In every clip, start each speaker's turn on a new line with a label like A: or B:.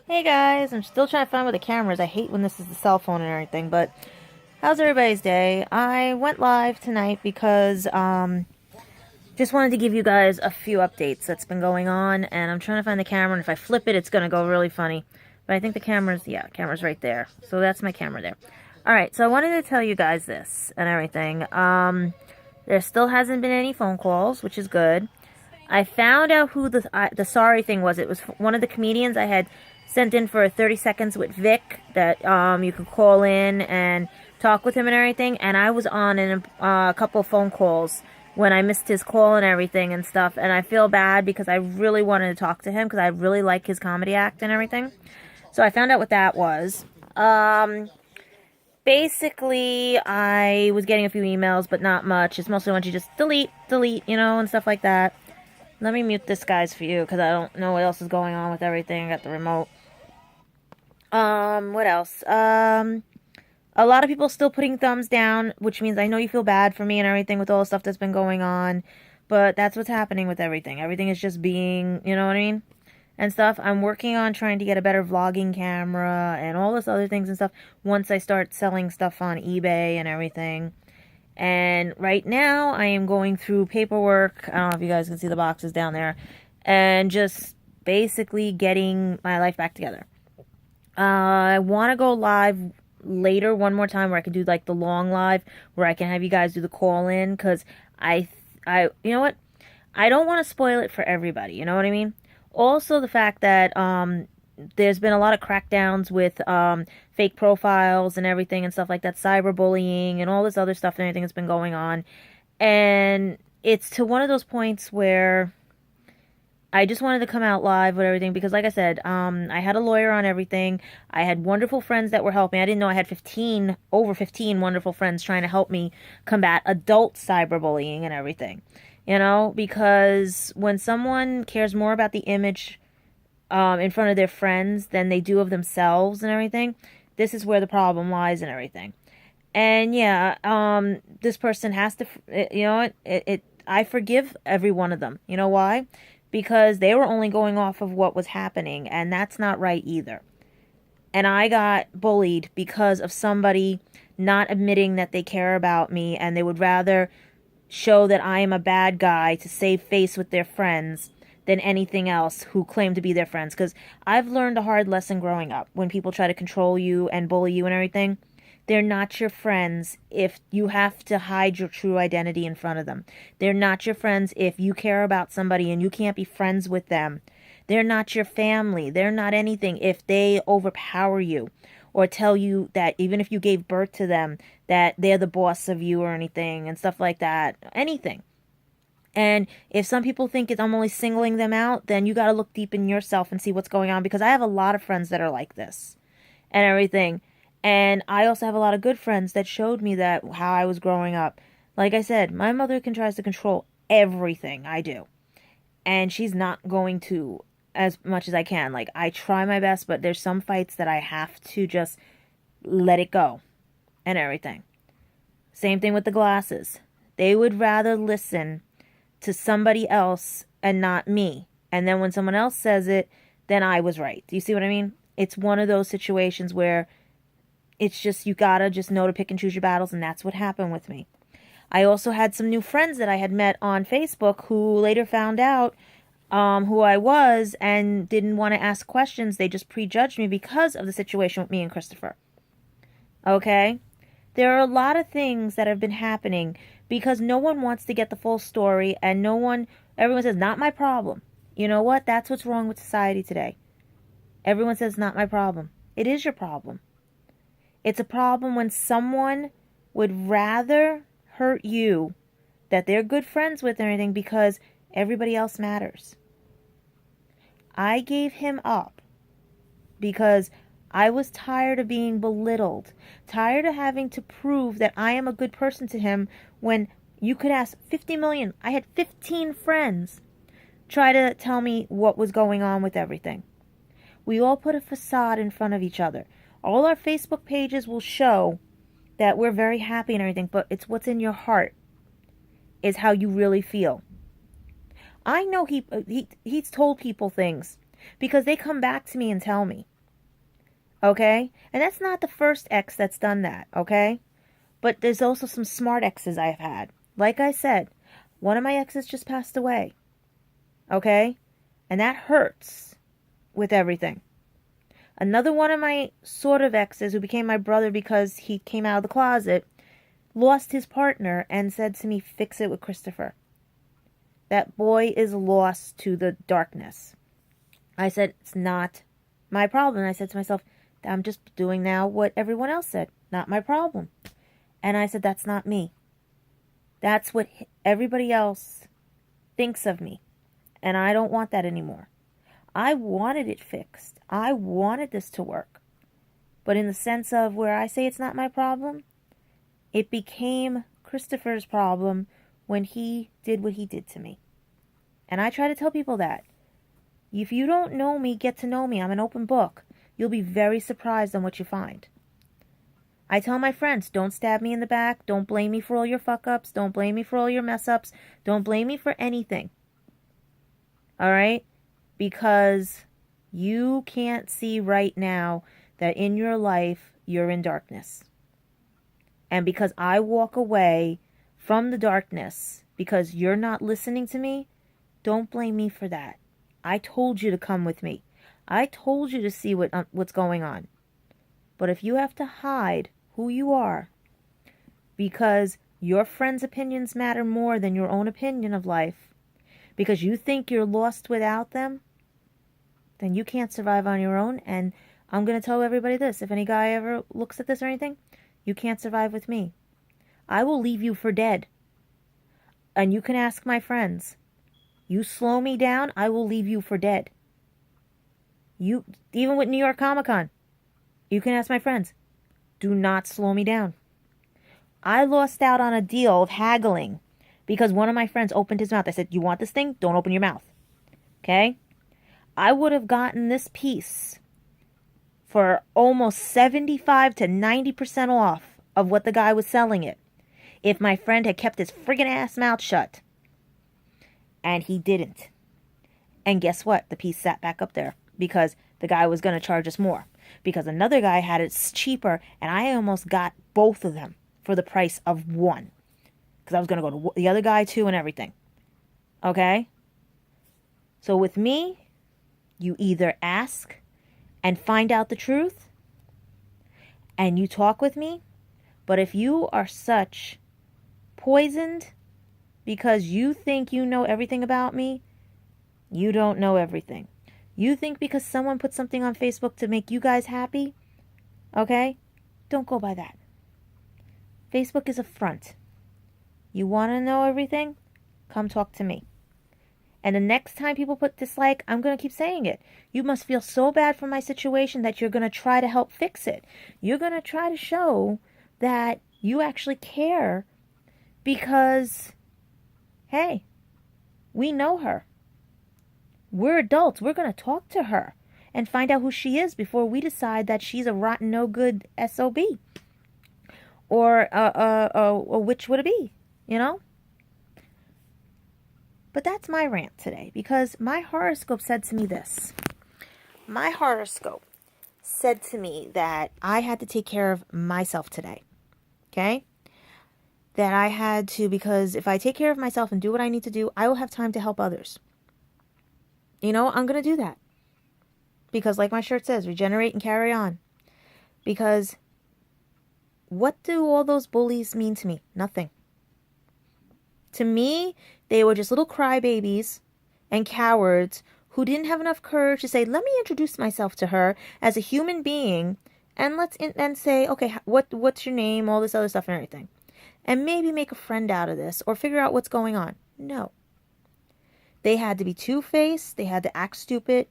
A: Hey guys, I'm still trying to find where the camera is. I hate when this is the cell phone and everything, but how's everybody's day? I went live tonight because just wanted to give you guys a few updates that's been going on, and I'm trying to find the camera, and if I flip it, it's gonna go really funny. But I think the camera's right there. So that's my camera there. Alright, so I wanted to tell you guys this and everything. There still hasn't been any phone calls, which is good. I found out who the sorry thing was. It was one of the comedians I had sent in for 30 seconds with Vic that you could call in and talk with him and everything. And I was on in a couple of phone calls when I missed his call and everything and stuff. And I feel bad because I really wanted to talk to him because I really like his comedy act and everything. So I found out what that was. Basically, I was getting a few emails, but not much. It's mostly when you just delete, and stuff like that. Let me mute this, guys, for you, because I don't know what else is going on with everything. I got the remote. What else? A lot of people still putting thumbs down, which means I know you feel bad for me and everything with all the stuff that's been going on, but that's what's happening with everything. Everything is just being, you know what I mean? And stuff. I'm working on trying to get a better vlogging camera and all this other things and stuff once I start selling stuff on eBay and everything. And right now, I am going through paperwork. I don't know if you guys can see the boxes down there. And just basically getting my life back together. I want to go live later one more time where I can do like the long live where I can have you guys do the call in. Because you know what? I don't want to spoil it for everybody. You know what I mean? Also, the fact that there's been a lot of crackdowns with fake profiles and everything and stuff like that, cyberbullying and all this other stuff and everything that's been going on. And it's to one of those points where I just wanted to come out live with everything because, like I said, I had a lawyer on everything. I had wonderful friends that were helping. I didn't know I had over 15 wonderful friends trying to help me combat adult cyberbullying and everything. You know, because when someone cares more about the image in front of their friends than they do of themselves and everything, this is where the problem lies and everything. And yeah, this person has to, you know, I forgive every one of them. You know why? Because they were only going off of what was happening, and that's not right either. And I got bullied because of somebody not admitting that they care about me, and they would rather show that I am a bad guy to save face with their friends than anything else who claim to be their friends. Because I've learned a hard lesson growing up. When people try to control you and bully you and everything, they're not your friends if you have to hide your true identity in front of them. They're not your friends if you care about somebody and you can't be friends with them. They're not your family. They're not anything if they overpower you or tell you that even if you gave birth to them, that they're the boss of you or anything and stuff like that. Anything. And if some people think I'm only singling them out, then you got to look deep in yourself and see what's going on, because I have a lot of friends that are like this and everything. And I also have a lot of good friends that showed me that how I was growing up. Like I said, my mother tries to control everything I do. And she's not going to as much as I can. Like, I try my best, but there's some fights that I have to just let it go and everything. Same thing with the glasses. They would rather listen to somebody else and not me. And then when someone else says it, then I was right. Do you see what I mean? It's one of those situations where it's just, you gotta just know to pick and choose your battles, and that's what happened with me. I also had some new friends that I had met on Facebook who later found out who I was and didn't want to ask questions. They just prejudged me because of the situation with me and Christopher. Okay? There are a lot of things that have been happening because no one wants to get the full story, and everyone says, not my problem. You know what? That's what's wrong with society today. Everyone says, not my problem. It is your problem. It's a problem when someone would rather hurt you that they're good friends with or anything because everybody else matters. I gave him up because I was tired of being belittled, tired of having to prove that I am a good person to him when you could ask 50 million. I had 15 friends try to tell me what was going on with everything. We all put a facade in front of each other. All our Facebook pages will show that we're very happy and everything, but it's what's in your heart is how you really feel. I know he's told people things because they come back to me and tell me. Okay? And that's not the first ex that's done that, okay? But there's also some smart exes I've had. Like I said, one of my exes just passed away. Okay? And that hurts with everything. Another one of my sort of exes, who became my brother because he came out of the closet, lost his partner and said to me, fix it with Christopher. That boy is lost to the darkness. I said, it's not my problem. I said to myself, I'm just doing now what everyone else said. Not my problem. And I said, that's not me. That's what everybody else thinks of me. And I don't want that anymore. I wanted it fixed. I wanted this to work. But in the sense of where I say it's not my problem, it became Christopher's problem when he did what he did to me. And I try to tell people that. If you don't know me, get to know me. I'm an open book. You'll be very surprised on what you find. I tell my friends, don't stab me in the back. Don't blame me for all your fuck-ups. Don't blame me for all your mess-ups. Don't blame me for anything. All right? Because you can't see right now that in your life, you're in darkness. And because I walk away from the darkness because you're not listening to me, don't blame me for that. I told you to come with me. I told you to see what's going on. But if you have to hide who you are because your friends' opinions matter more than your own opinion of life, because you think you're lost without them, then you can't survive on your own. And I'm going to tell everybody this. If any guy ever looks at this or anything, you can't survive with me. I will leave you for dead. And you can ask my friends. You slow me down, I will leave you for dead. Even with New York Comic Con, you can ask my friends. Do not slow me down. I lost out on a deal of haggling because one of my friends opened his mouth. I said, you want this thing? Don't open your mouth. Okay? I would have gotten this piece for almost 75 to 90% off of what the guy was selling it if my friend had kept his friggin' ass mouth shut. And he didn't. And guess what? The piece sat back up there because the guy was going to charge us more. Because another guy had it cheaper, and I almost got both of them for the price of one. Because I was going to go to the other guy too and everything. Okay? So with me, you either ask and find out the truth, and you talk with me. But if you are such poisoned because you think you know everything about me, you don't know everything. You think because someone put something on Facebook to make you guys happy, okay? Don't go by that. Facebook is a front. You want to know everything? Come talk to me. And the next time people put dislike, I'm going to keep saying it. You must feel so bad for my situation that you're going to try to help fix it. You're going to try to show that you actually care because, hey, we know her. We're adults. We're going to talk to her and find out who she is before we decide that she's a rotten, no good SOB. Or which would it be, you know? But that's my rant today because my horoscope said to me this. My horoscope said to me that I had to take care of myself today. Okay? That I had to, because if I take care of myself and do what I need to do, I will have time to help others. You know, I'm going to do that. Because like my shirt says, regenerate and carry on. Because what do all those bullies mean to me? Nothing. To me, they were just little crybabies and cowards who didn't have enough courage to say, let me introduce myself to her as a human being and and say, okay, what's your name, all this other stuff and everything. And maybe make a friend out of this or figure out what's going on. No. They had to be two-faced. They had to act stupid.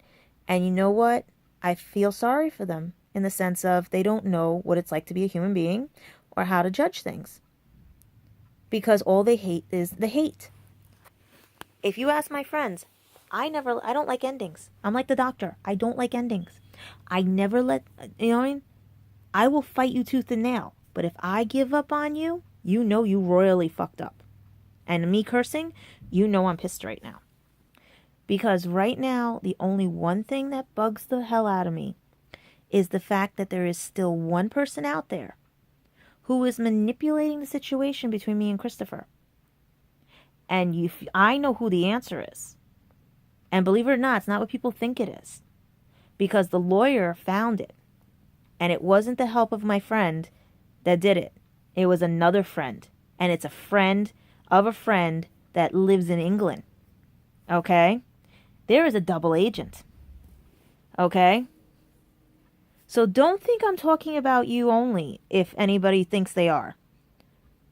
A: And you know what? I feel sorry for them in the sense of they don't know what it's like to be a human being or how to judge things. Because all they hate is the hate. If you ask my friends, I don't like endings. I'm like the doctor. I don't like endings. I never you know what I mean? I will fight you tooth and nail. But if I give up on you, you know you royally fucked up. And me cursing, you know I'm pissed right now. Because right now, the only one thing that bugs the hell out of me is the fact that there is still one person out there who is manipulating the situation between me and Christopher. And I know who the answer is. And believe it or not, it's not what people think it is. Because the lawyer found it. And it wasn't the help of my friend that did it. It was another friend. And it's a friend of a friend that lives in England. Okay? There is a double agent. Okay? So don't think I'm talking about you only if anybody thinks they are.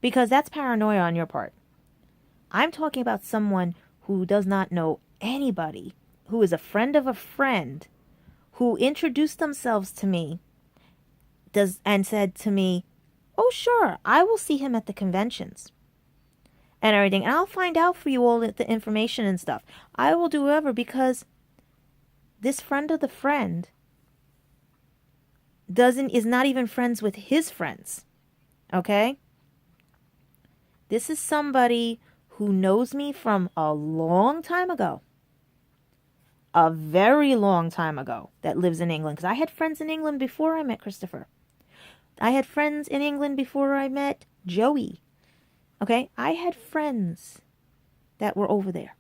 A: Because that's paranoia on your part. I'm talking about someone who does not know anybody, who is a friend of a friend, who introduced themselves to me and said to me, oh, sure, I will see him at the conventions and everything. And I'll find out for you all the information and stuff. I will do whatever, because this friend of the friend is not even friends with his friends. Okay? This is somebody who knows me from a long time ago. A very long time ago, that lives in England. Because I had friends in England before I met Christopher. I had friends in England before I met Joey. Okay? I had friends that were over there.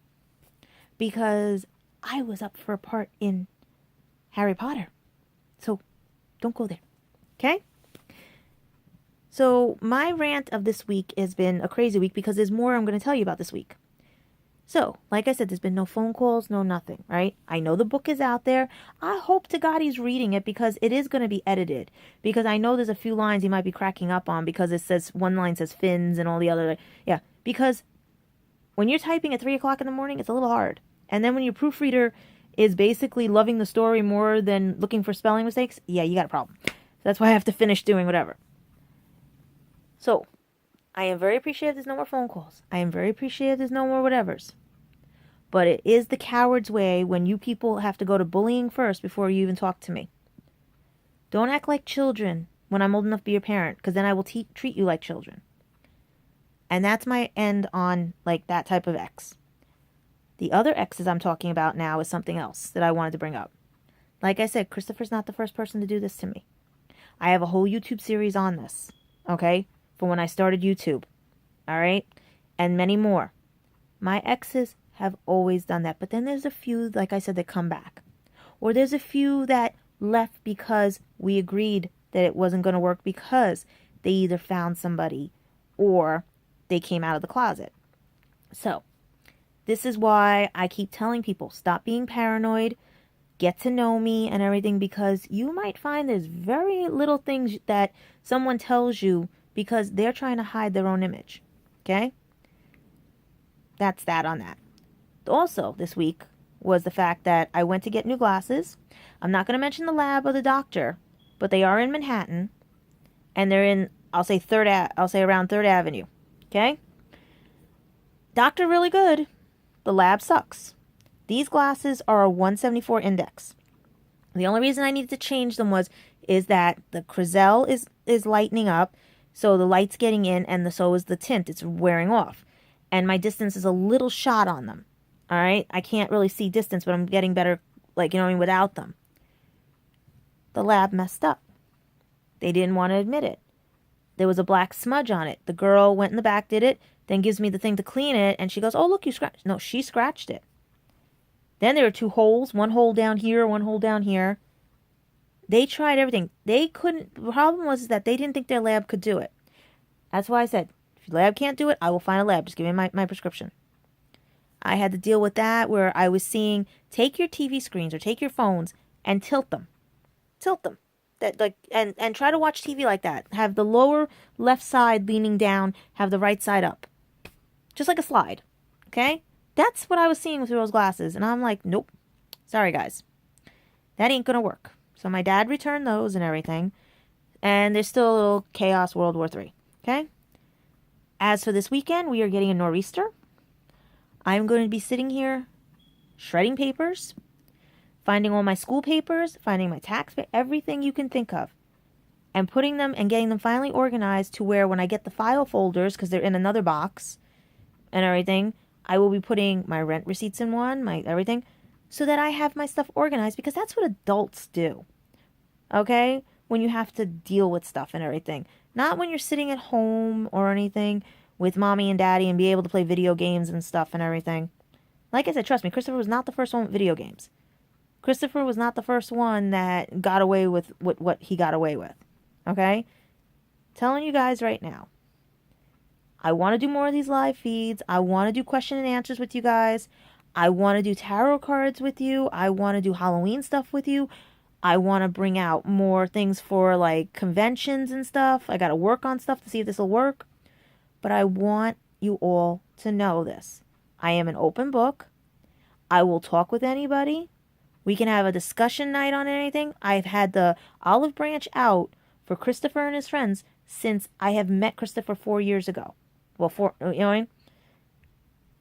A: Because I was up for a part in Harry Potter. So, don't go there. Okay? So, my rant of this week has been a crazy week because there's more I'm going to tell you about this week. So, like I said, there's been no phone calls, no nothing, right? I know the book is out there. I hope to God he's reading it, because it is going to be edited. Because I know there's a few lines he might be cracking up on, because it says, one line says fins and all the other. Yeah, because when you're typing at 3 o'clock in the morning, it's a little hard. And then when your proofreader is basically loving the story more than looking for spelling mistakes, yeah, you got a problem. That's why I have to finish doing whatever. So, I am very appreciative there's no more phone calls. I am very appreciative there's no more whatevers. But it is the coward's way when you people have to go to bullying first before you even talk to me. Don't act like children when I'm old enough to be your parent, because then I will treat you like children. And that's my end on, like, that type of ex. The other exes I'm talking about now is something else that I wanted to bring up. Like I said, Christopher's not the first person to do this to me. I have a whole YouTube series on this, okay? From when I started YouTube, all right? And many more. My exes have always done that. But then there's a few, like I said, that come back. Or there's a few that left because we agreed that it wasn't going to work, because they either found somebody or they came out of the closet. So, this is why I keep telling people, stop being paranoid, get to know me and everything, because you might find there's very little things that someone tells you because they're trying to hide their own image. Okay? That's that on that. Also, this week was the fact that I went to get new glasses. I'm not going to mention the lab or the doctor, but they are in Manhattan, and they're in, I'll say around 3rd Avenue. Okay? Doctor really good. The lab sucks. These glasses are a 174 index. The only reason I needed to change them is that the Crizell is lightening up, so the light's getting in, and so is the tint. It's wearing off. And my distance is a little shot on them. All right? I can't really see distance, but I'm getting better, like, you know what I mean, without them. The lab messed up. They didn't want to admit it. There was a black smudge on it. The girl went in the back, did it, then gives me the thing to clean it, and she goes, oh, look, you scratched. No, she scratched it. Then there were 2 holes, one hole down here, one hole down here. They tried everything. They couldn't. The problem was that they didn't think their lab could do it. That's why I said, if your lab can't do it, I will find a lab. Just give me my prescription. I had to deal with that, where I was seeing, take your TV screens or take your phones and tilt them. Tilt them. That, like, and try to watch TV like that. Have the lower left side leaning down, have the right side up. Just like a slide. Okay? That's what I was seeing through those glasses. And I'm like, nope. Sorry, guys. That ain't going to work. So my dad returned those and everything. And there's still a little chaos World War III. Okay? As for this weekend, we are getting a nor'easter. I'm going to be sitting here shredding papers, finding all my school papers, finding my tax, everything you can think of, and putting them and getting them finally organized to where when I get the file folders, because they're in another box and everything, I will be putting my rent receipts in one, my everything, so that I have my stuff organized, because that's what adults do. Okay? When you have to deal with stuff and everything. Not when you're sitting at home or anything with mommy and daddy and be able to play video games and stuff and everything. Like I said, trust me, Christopher was not the first one with video games. Christopher was not the first one that got away with what he got away with. Okay? Telling you guys right now. I want to do more of these live feeds. I want to do question and answers with you guys. I want to do tarot cards with you. I want to do Halloween stuff with you. I want to bring out more things for like conventions and stuff. I got to work on stuff to see if this will work. But I want you all to know this. I am an open book. I will talk with anybody. We can have a discussion night on anything. I've had the olive branch out for Christopher and his friends since I have met Christopher 4 years ago. Well, you know what I mean?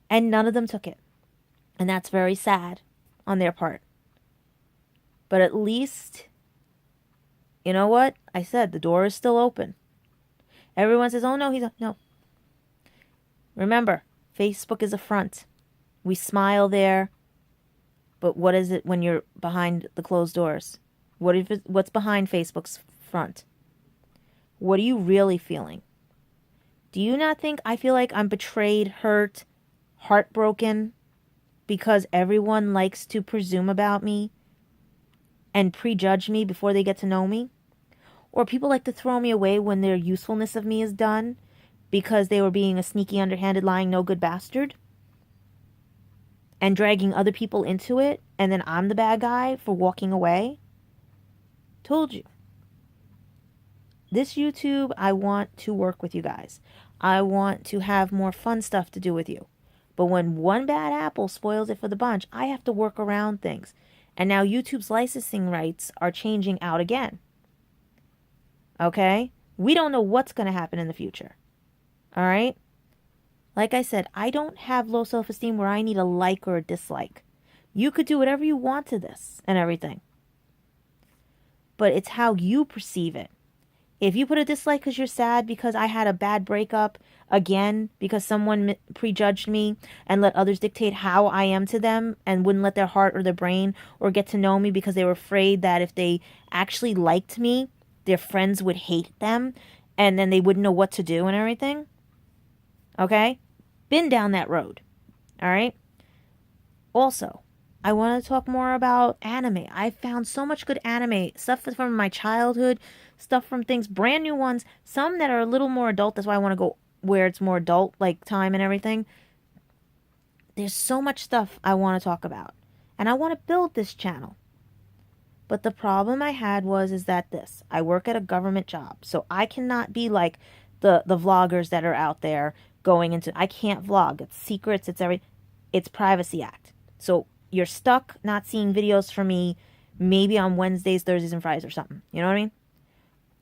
A: And none of them took it. And that's very sad on their part. But at least, you know what? I said the door is still open. Everyone says, oh no, no. Remember, Facebook is a front. We smile there. But what is it when you're behind the closed doors? What's behind Facebook's front? What are you really feeling? Do you not think I feel like I'm betrayed, hurt, heartbroken because everyone likes to presume about me and prejudge me before they get to know me? Or people like to throw me away when their usefulness of me is done because they were being a sneaky, underhanded, lying, no good bastard and dragging other people into it, and then I'm the bad guy for walking away? Told you. This YouTube, I want to work with you guys. I want to have more fun stuff to do with you. But when one bad apple spoils it for the bunch, I have to work around things. And now YouTube's licensing rights are changing out again. Okay? We don't know what's going to happen in the future. All right? Like I said, I don't have low self-esteem where I need a like or a dislike. You could do whatever you want to this and everything. But it's how you perceive it. If you put a dislike because you're sad because I had a bad breakup again because someone prejudged me and let others dictate how I am to them and wouldn't let their heart or their brain or get to know me because they were afraid that if they actually liked me, their friends would hate them and then they wouldn't know what to do and everything. Okay? Been down that road. All right? Also, I want to talk more about anime. I found so much good anime. Stuff from my childhood. Stuff from things, brand new ones. Some that are a little more adult. That's why I want to go where it's more adult, like time and everything. There's so much stuff I want to talk about. And I want to build this channel. But the problem I had is that I work at a government job. So I cannot be like the vloggers that are out there going into, I can't vlog. It's secrets. It's Privacy Act. So you're stuck not seeing videos from me maybe on Wednesdays, Thursdays, and Fridays or something. You know what I mean?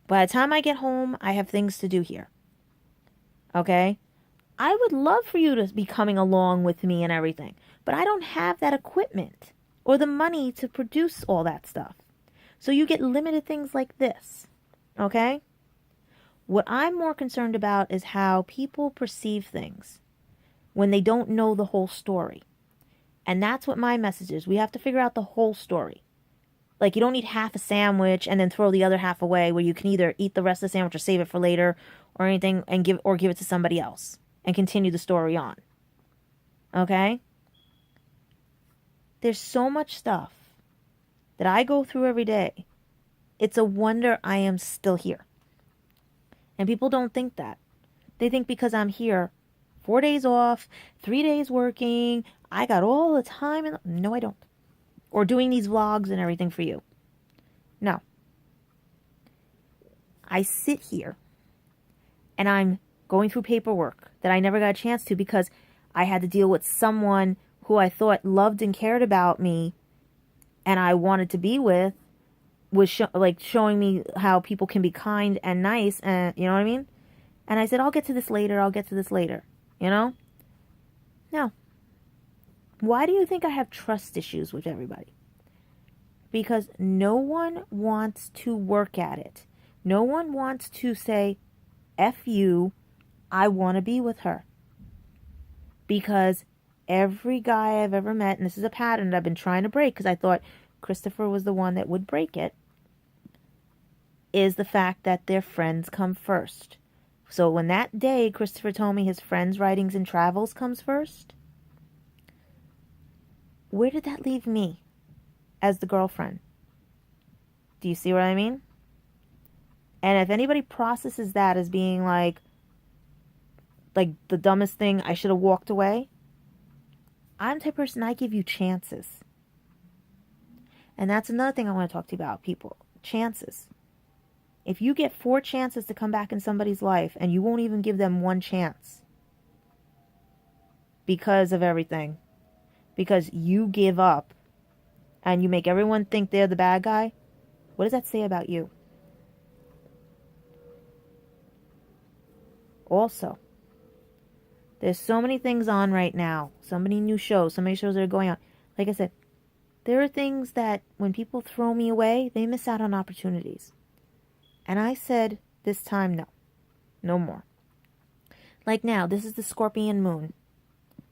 A: By the time I get home, I have things to do here. Okay? I would love for you to be coming along with me and everything. But I don't have that equipment or the money to produce all that stuff. So you get limited things like this. Okay? What I'm more concerned about is how people perceive things when they don't know the whole story. And that's what my message is. We have to figure out the whole story. Like, you don't eat half a sandwich and then throw the other half away, where you can either eat the rest of the sandwich or save it for later or anything and give it to somebody else and continue the story on. Okay? There's so much stuff that I go through every day. It's a wonder I am still here. And people don't think that. They think because I'm here 4 days off, 3 days working, I got all the time. No, I don't. Or doing these vlogs and everything for you. No. I sit here and I'm going through paperwork that I never got a chance to because I had to deal with someone who I thought loved and cared about me and I wanted to be with, was showing me how people can be kind and nice, and you know what I mean? And I said, I'll get to this later, you know? No. Why do you think I have trust issues with everybody? Because no one wants to work at it. No one wants to say, F you, I want to be with her. Because every guy I've ever met, and this is a pattern that I've been trying to break because I thought Christopher was the one that would break it. is the fact that their friends come first. So when that day Christopher told me his friends' writings and travels comes first, where did that leave me as the girlfriend? Do you see what I mean? And if anybody processes that as being like the dumbest thing, I should have walked away, I'm the type of person, I give you chances. And that's another thing I want to talk to you about, people. Chances. If you get 4 chances to come back in somebody's life and you won't even give them 1 chance because of everything, because you give up and you make everyone think they're the bad guy, what does that say about you? Also, there's so many things on right now, so many new shows, so many shows that are going on. Like I said, there are things that when people throw me away, they miss out on opportunities. And I said, this time, no. No more. Like now, this is the Scorpion moon.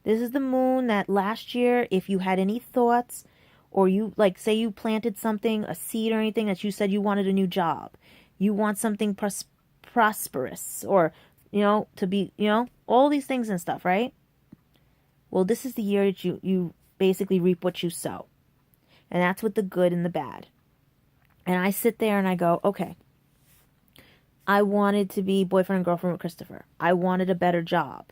A: This is the moon that last year, if you had any thoughts, or you, like, say you planted something, a seed or anything that you said you wanted a new job, you want something prosperous, or, you know, to be, you know, all these things and stuff, right? Well, this is the year that you basically reap what you sow. And that's with the good and the bad. And I sit there and I go, okay, I wanted to be boyfriend and girlfriend with Christopher. I wanted a better job.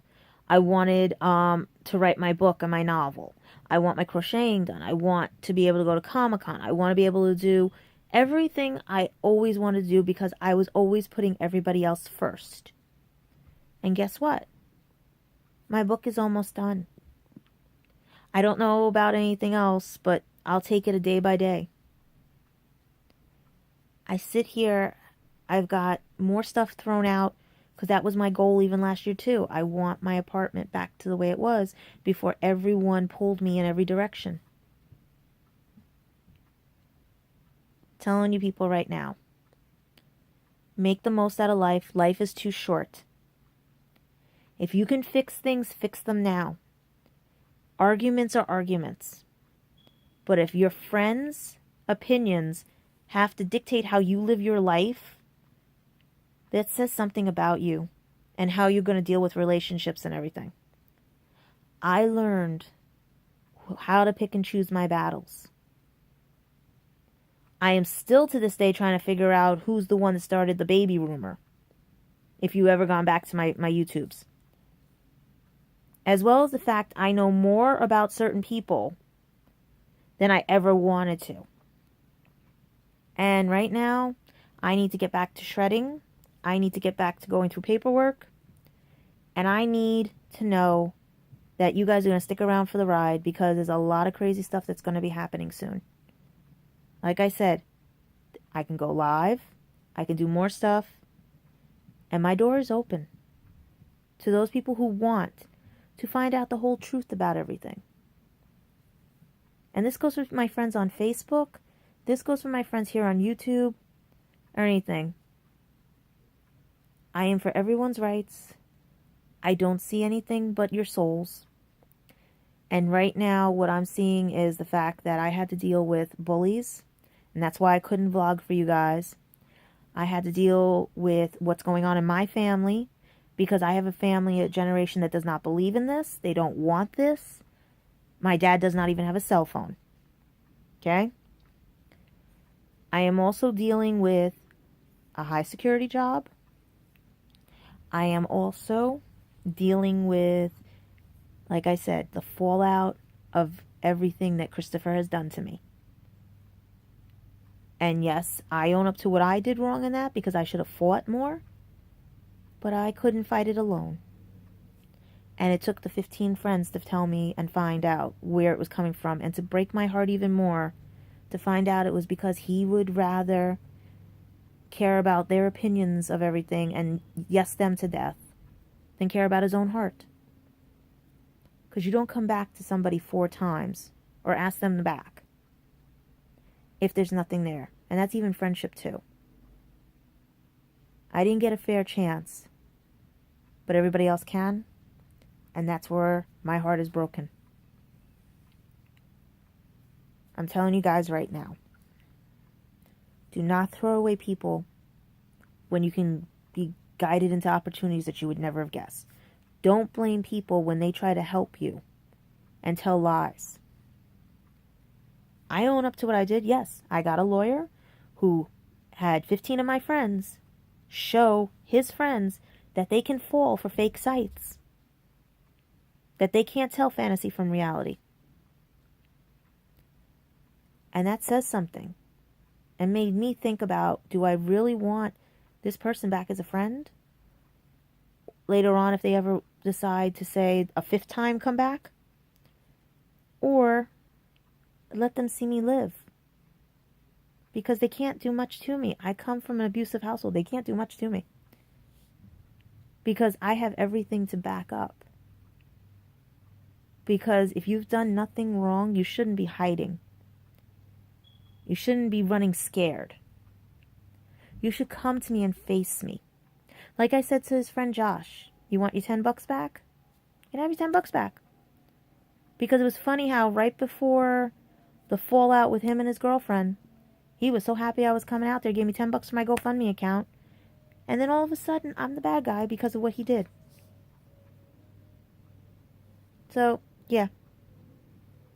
A: I wanted to write my book and my novel. I want my crocheting done. I want to be able to go to Comic-Con. I want to be able to do everything I always wanted to do because I was always putting everybody else first. And guess what? My book is almost done. I don't know about anything else, but I'll take it a day by day. I sit here, I've got more stuff thrown out because that was my goal even last year too. I want my apartment back to the way it was before everyone pulled me in every direction. Telling you people right now, make the most out of life. Life is too short. If you can fix things, fix them now. Arguments are arguments. But if your friends' opinions have to dictate how you live your life, that says something about you and how you're going to deal with relationships and everything. I learned how to pick and choose my battles. I am still to this day trying to figure out who's the one that started the baby rumor. If you ever gone back to my YouTubes. As well as the fact I know more about certain people than I ever wanted to. And right now, I need to get back to shredding. I need to get back to going through paperwork. And I need to know that you guys are going to stick around for the ride because there's a lot of crazy stuff that's going to be happening soon. Like I said, I can go live. I can do more stuff. And my door is open to those people who want to find out the whole truth about everything. And this goes with my friends on Facebook. This goes for my friends here on YouTube or anything. I am for everyone's rights. I don't see anything but your souls. And right now, what I'm seeing is the fact that I had to deal with bullies. And that's why I couldn't vlog for you guys. I had to deal with what's going on in my family. Because I have a family, a generation that does not believe in this. They don't want this. My dad does not even have a cell phone. Okay? I am also dealing with a high security job. I am also dealing with, like I said, the fallout of everything that Christopher has done to me. And yes, I own up to what I did wrong in that because I should have fought more. But I couldn't fight it alone. And it took the 15 friends to tell me and find out where it was coming from. And to break my heart even more, to find out it was because he would rather care about their opinions of everything and yes them to death than care about his own heart. Because you don't come back to somebody 4 times or ask them back if there's nothing there. And that's even friendship too. I didn't get a fair chance. But everybody else can. And that's where my heart is broken. I'm telling you guys right now. Do not throw away people when you can be guided into opportunities that you would never have guessed. Don't blame people when they try to help you and tell lies. I own up to what I did. Yes, I got a lawyer who had 15 of my friends show his friends that they can fall for fake sites, that they can't tell fantasy from reality. And that says something, and made me think about, do I really want this person back as a friend? Later on, if they ever decide to say a 5th time come back? Or let them see me live. Because they can't do much to me. I come from an abusive household. They can't do much to me. Because I have everything to back up. Because if you've done nothing wrong, you shouldn't be hiding. You shouldn't be running scared. You should come to me and face me. Like I said to his friend Josh, you want your $10 back? You can have your $10 back. Because it was funny how right before the fallout with him and his girlfriend, he was so happy I was coming out there, gave me $10 for my GoFundMe account. And then all of a sudden, I'm the bad guy because of what he did. So, yeah.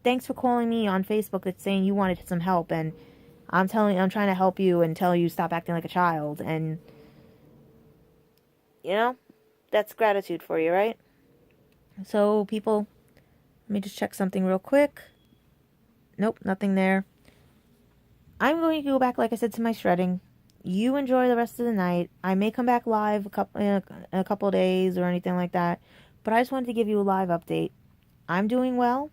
A: Thanks for calling me on Facebook and saying you wanted some help, and I'm trying to help you and tell you stop acting like a child, and you know, that's gratitude for you, right? So, people, let me just check something real quick. Nope, nothing there. I'm going to go back, like I said, to my shredding. You enjoy the rest of the night. I may come back live in a couple of days or anything like that, but I just wanted to give you a live update. I'm doing well.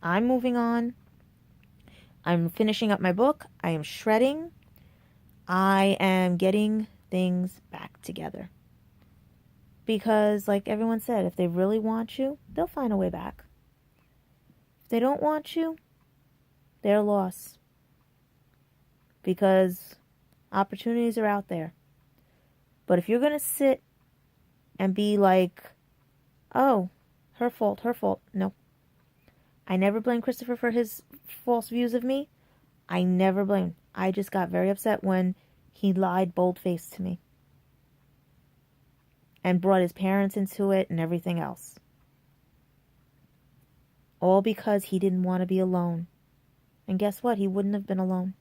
A: I'm moving on. I'm finishing up my book. I am shredding. I am getting things back together. Because, like everyone said, if they really want you, they'll find a way back. If they don't want you, they're lost. Because opportunities are out there. But if you're going to sit and be like, oh, her fault. No. I never blamed Christopher for his false views of me. I never blamed. I just got very upset when he lied bold-faced to me. And brought his parents into it and everything else. All because he didn't want to be alone. And guess what? He wouldn't have been alone.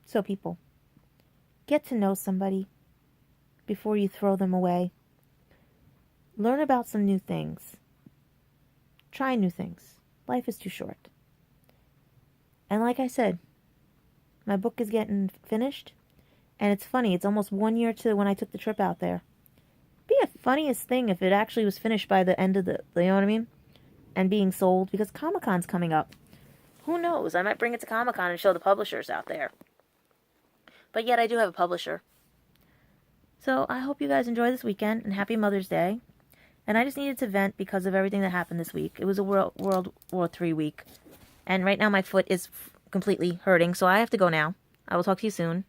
A: So people, get to know somebody before you throw them away. Learn about some new things. Try new things. Life is too short. And like I said, my book is getting finished. And it's funny, it's almost 1 year to when I took the trip out there. It'd be a funniest thing if it actually was finished by the end of the, you know what I mean? And being sold, because Comic-Con's coming up. Who knows? I might bring it to Comic-Con and show the publishers out there. But yet I do have a publisher. So I hope you guys enjoy this weekend, and happy Mother's Day. And I just needed to vent because of everything that happened this week. It was a World War III week. And right now my foot is completely hurting, so I have to go now. I will talk to you soon.